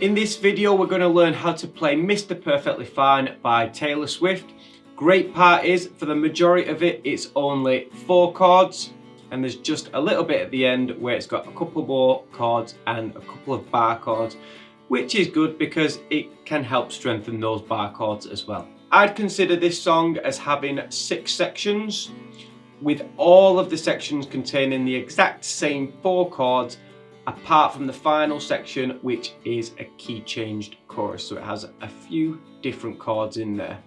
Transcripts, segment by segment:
In this video we're going to learn how to play Mr. Perfectly Fine by Taylor Swift. Great part is, for the majority of it, it's only 4 chords, and there's just a little bit at the end where it's got a couple more chords and a couple of bar chords, which is good because it can help strengthen those bar chords as well. I'd consider this song as having 6 sections, with all of the sections containing the exact same 4 chords, apart from the final section, which is a key changed chorus, so it has a few different chords in there.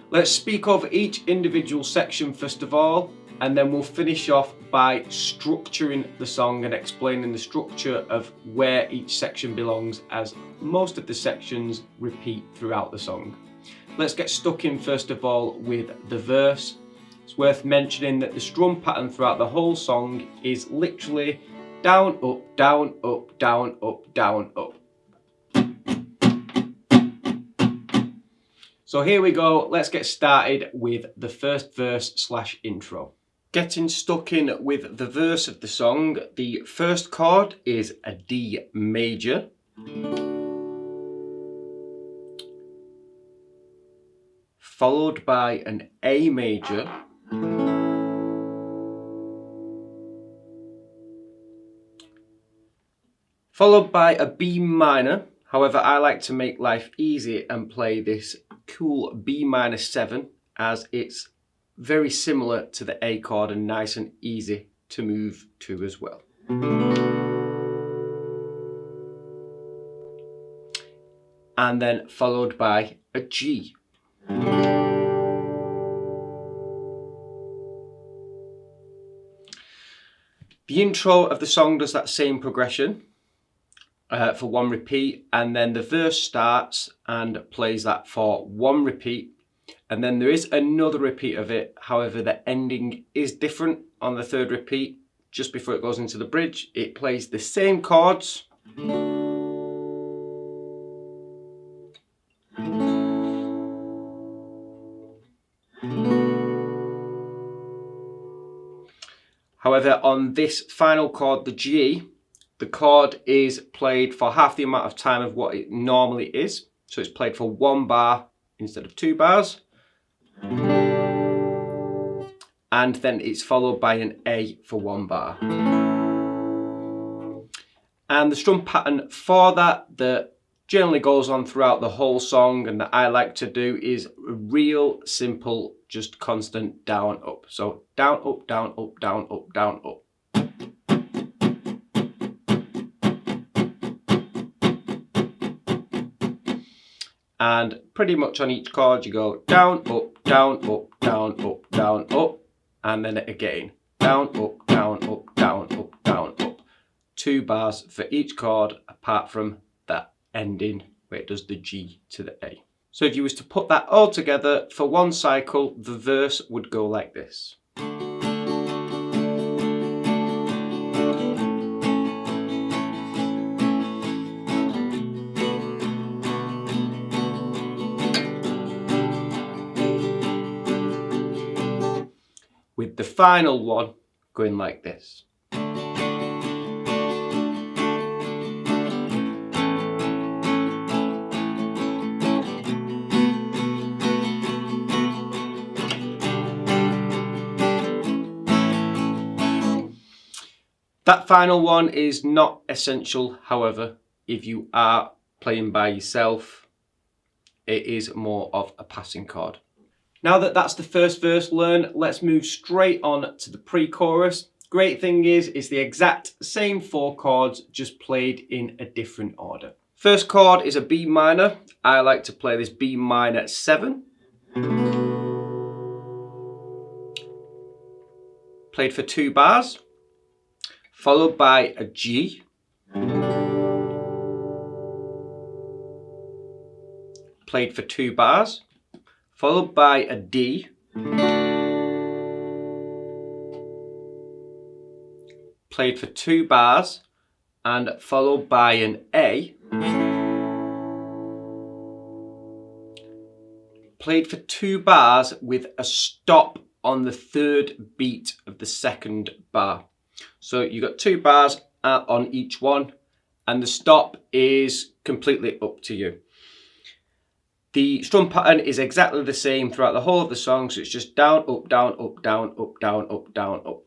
Let's speak over each individual section first of all, and then we'll finish off by structuring the song and explaining the structure of where each section belongs, as most of the sections repeat throughout the song. Let's get stuck in first of all with the verse. It's worth mentioning that the strum pattern throughout the whole song is literally down, up, down, up, down, up, down, up. So here we go, let's get started with the first verse / intro. Getting stuck in with the verse of the song, the first chord is a D major. Followed by an A major. Followed by a B minor. However, I like to make life easy and play this cool Bm7, as it's very similar to the A chord and nice and easy to move to as well. And then followed by a G. The intro of the song does that same progression for 1 repeat, and then the verse starts and plays that for 1 repeat, and then there is another repeat of it. However, the ending is different on the 3rd repeat. Just before it goes into the bridge, it plays the same chords. However, on this final chord, the G, the chord is played for half the amount of time of what it normally is. So it's played for 1 bar instead of 2 bars. And then it's followed by an A for 1 bar. And the strum pattern for that generally goes on throughout the whole song, and that I like to do, is real simple, just constant down, up. So down, up, down, up, down, up, down, up. And pretty much on each chord you go down, up, down, up, down, up, down, up, and then again down, up, down, up, down, up, down, up. 2 bars for each chord, apart from that ending where it does the G to the A. So if you was to put that all together for 1 cycle, the verse would go like this. With the final one going like this. That final one is not essential, however, if you are playing by yourself, it is more of a passing chord. Now that that's the first verse learned, let's move straight on to the pre-chorus. Great thing is, it's the exact same 4 chords, just played in a different order. First chord is a B minor. I like to play this B minor 7. Played for 2 bars. Followed by a G. Played for 2 bars. Followed by a D. Played for 2 bars, and followed by an A. Played for 2 bars with a stop on the 3rd beat of the 2nd bar. So you got 2 bars on each one, and the stop is completely up to you. The strum pattern is exactly the same throughout the whole of the song, so it's just down, up, down, up, down, up, down, up, down, up.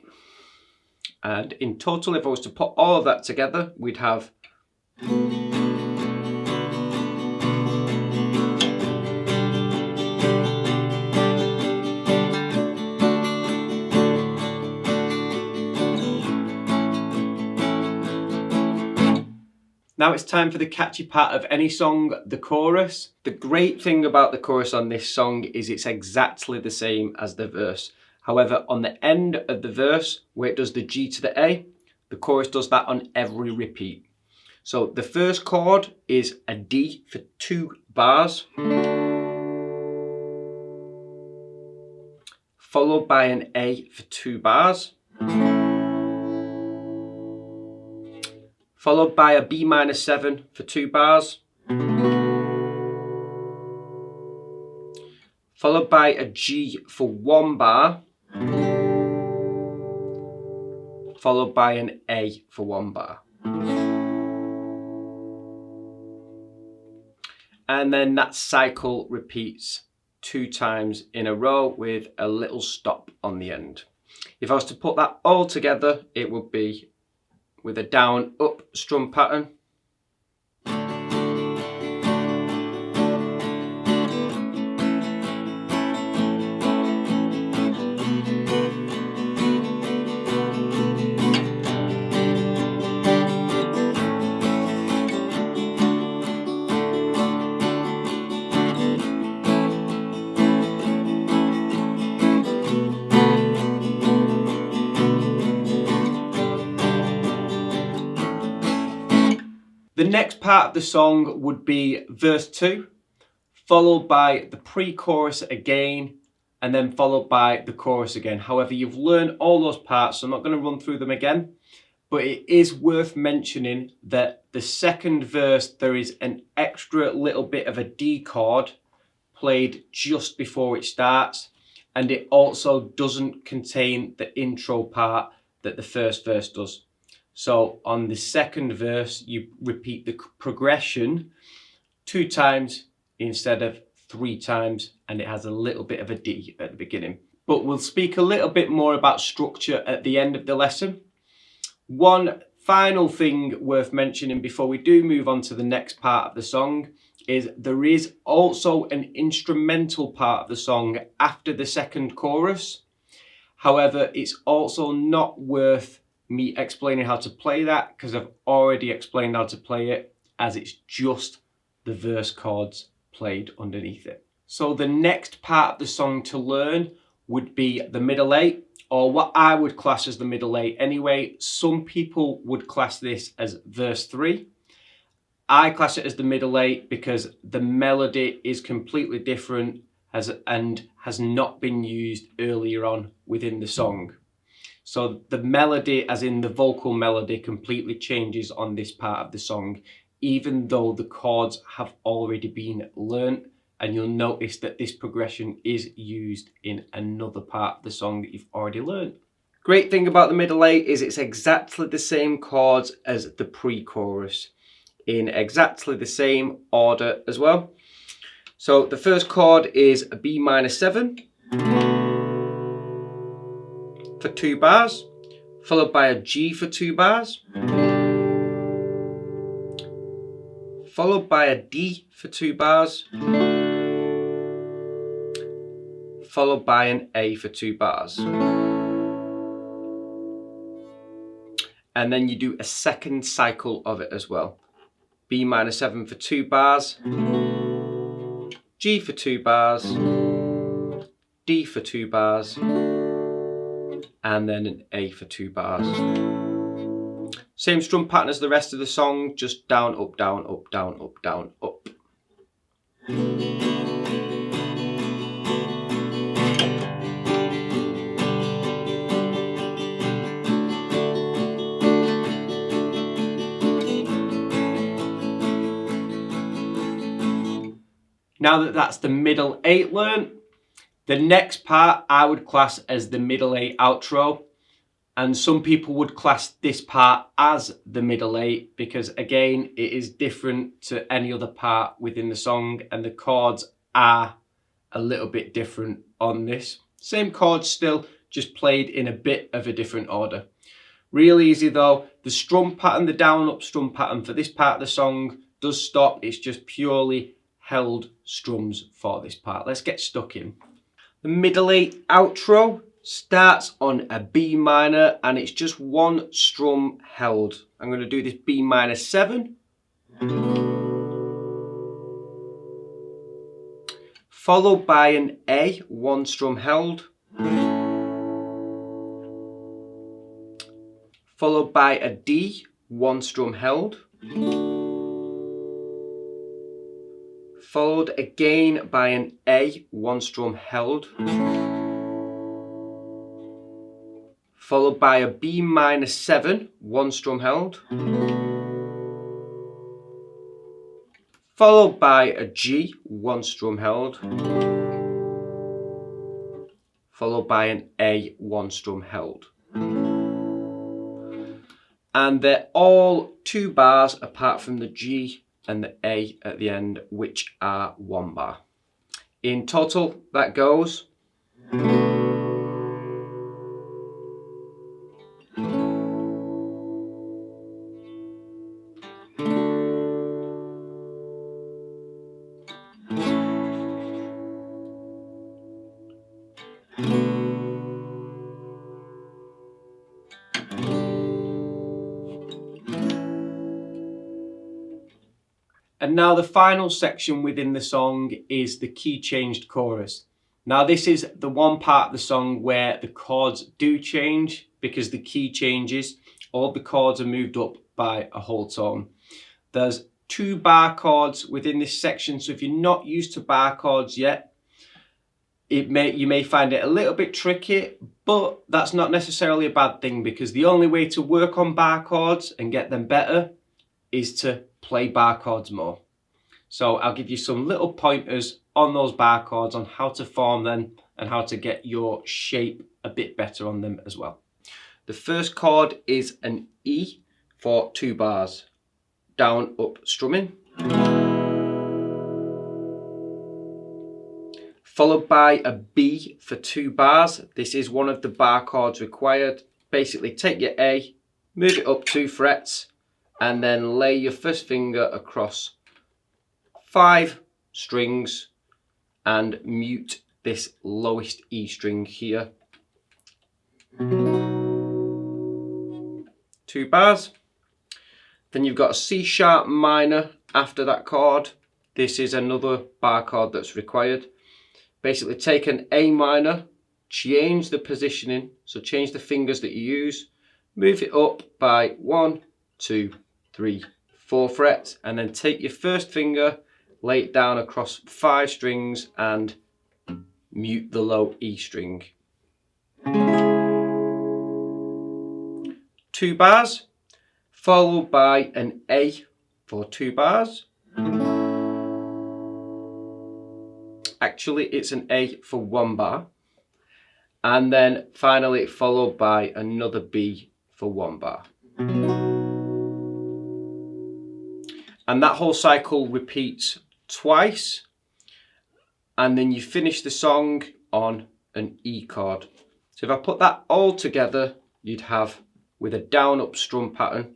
And in total, if I was to put all of that together, we'd have Now it's time for the catchy part of any song, the chorus. The great thing about the chorus on this song is it's exactly the same as the verse. However, on the end of the verse, where it does the G to the A, the chorus does that on every repeat. So the first chord is a D for 2 bars, followed by an A for 2 bars, followed by a Bm7 for 2 bars, followed by a G for 1 bar, followed by an A for 1 bar. And then that cycle repeats 2 times in a row with a little stop on the end. If I was to put that all together, it would be with a down up strum pattern. The next part of the song would be verse 2, followed by the pre-chorus again, and then followed by the chorus again. However, you've learned all those parts, so I'm not going to run through them again, but it is worth mentioning that the second verse, there is an extra little bit of a D chord played just before it starts, and it also doesn't contain the intro part that the first verse does. So on the second verse, you repeat the progression 2 times instead of 3 times, and it has a little bit of a D at the beginning. But we'll speak a little bit more about structure at the end of the lesson. One final thing worth mentioning before we do move on to the next part of the song is there is also an instrumental part of the song after the second chorus. However, it's also not worth me explaining how to play that because I've already explained how to play it, as it's just the verse chords played underneath it. So the next part of the song to learn would be the middle 8, or what I would class as the middle 8 anyway. Some people would class this as verse 3. I class it as the middle 8 because the melody is completely different and has not been used earlier on within the song. So the melody, as in the vocal melody, completely changes on this part of the song, even though the chords have already been learnt, and you'll notice that this progression is used in another part of the song that you've already learnt. Great thing about the middle 8 is it's exactly the same chords as the pre-chorus, in exactly the same order as well. So the first chord is a Bm7 for 2 bars, followed by a G for 2 bars, followed by a D for 2 bars, followed by an A for 2 bars. And then you do a second cycle of it as well. Bm7 for 2 bars, G for 2 bars, D for 2 bars, and then an A for 2 bars. Same strum pattern as the rest of the song, just down, up, down, up, down, up, down, up. Now that that's the middle 8 learnt, the next part I would class as the middle 8 outro, And some people would class this part as the middle 8 because again, it is different to any other part within the song and the chords are a little bit different on this. Same chords still, just played in a bit of a different order. Real easy though. The strum pattern, the down up strum pattern for this part of the song does stop. It's just purely held strums for this part. Let's get stuck in. The middle 8 outro starts on a B minor and it's just one strum held. I'm going to do this Bm7, followed by an A, one strum held, followed by a D, one strum held, followed again by an A, one strum held, followed by a Bm7, one strum held, followed by a G, one strum held, followed by an A, one strum held. And they're all 2 bars apart from the G and the A at the end, which are 1 bar. In total, that goes. And now the final section within the song is the key changed chorus. Now this is the one part of the song where the chords do change because the key changes. All the chords are moved up by a whole tone. There's 2 bar chords within this section, so if you're not used to bar chords yet, you may find it a little bit tricky, but that's not necessarily a bad thing because the only way to work on bar chords and get them better is to play bar chords more. So I'll give you some little pointers on those bar chords on how to form them and how to get your shape a bit better on them as well. The first chord is an E for 2 bars, down up strumming, followed by a B for 2 bars. This is one of the bar chords required. Basically take your A, move it up 2 frets, and then lay your first finger across 5 strings and mute this lowest E string here. 2 bars. Then you've got a C sharp minor after that chord. This is another bar chord that's required. Basically take an A minor, change the positioning, so change the fingers that you use, move it up by 1, 2, 3, 4 frets, and then take your first finger, lay it down across 5 strings and mute the low E string. 2 bars, followed by an A for 2 bars. Actually, it's an A for 1 bar. And then finally followed by another B for 1 bar. And that whole cycle repeats twice. And then you finish the song on an E chord. So if I put that all together, you'd have with a down up strum pattern.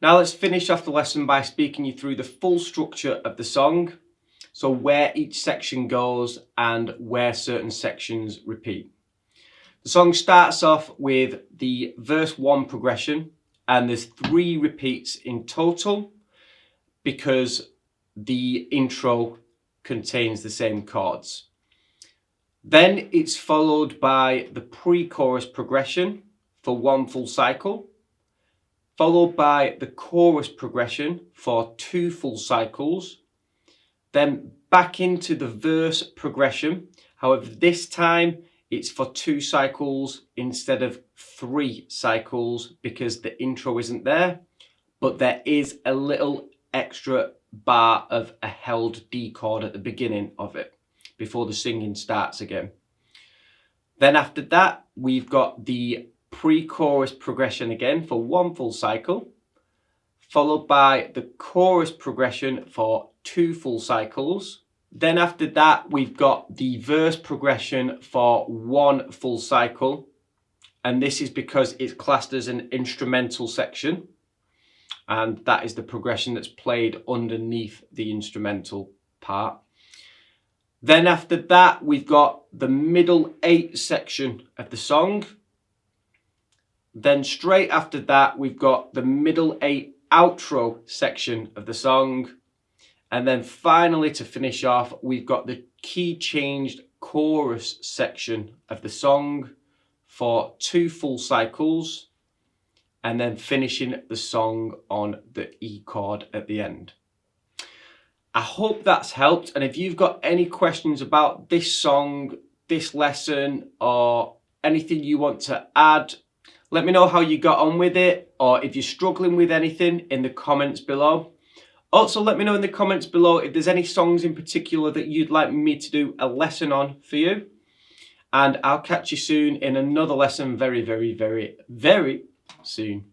Now let's finish off the lesson by speaking you through the full structure of the song. So where each section goes and where certain sections repeat. The song starts off with the verse 1 progression and there's 3 repeats in total because the intro contains the same chords. Then it's followed by the pre-chorus progression for 1 full cycle, followed by the chorus progression for 2 full cycles, then back into the verse progression. However, this time it's for 2 cycles instead of 3 cycles because the intro isn't there, but there is a little extra bar of a held D chord at the beginning of it before the singing starts again. Then after that, we've got the pre-chorus progression again for 1 full cycle, followed by the chorus progression for 2 full cycles. Then after that, we've got the verse progression for 1 full cycle, and this is because it's classed as an instrumental section, and that is the progression that's played underneath the instrumental part. Then after that, we've got the middle 8 section of the song. Then straight after that, we've got the middle 8 outro section of the song. And then finally, to finish off, we've got the key changed chorus section of the song for 2 full cycles, and then finishing the song on the E chord at the end. I hope that's helped, and if you've got any questions about this song, this lesson, or anything you want to add, let me know how you got on with it, or if you're struggling with anything in the comments below. Also, let me know in the comments below if there's any songs in particular that you'd like me to do a lesson on for you. And I'll catch you soon in another lesson very, very, very, very soon.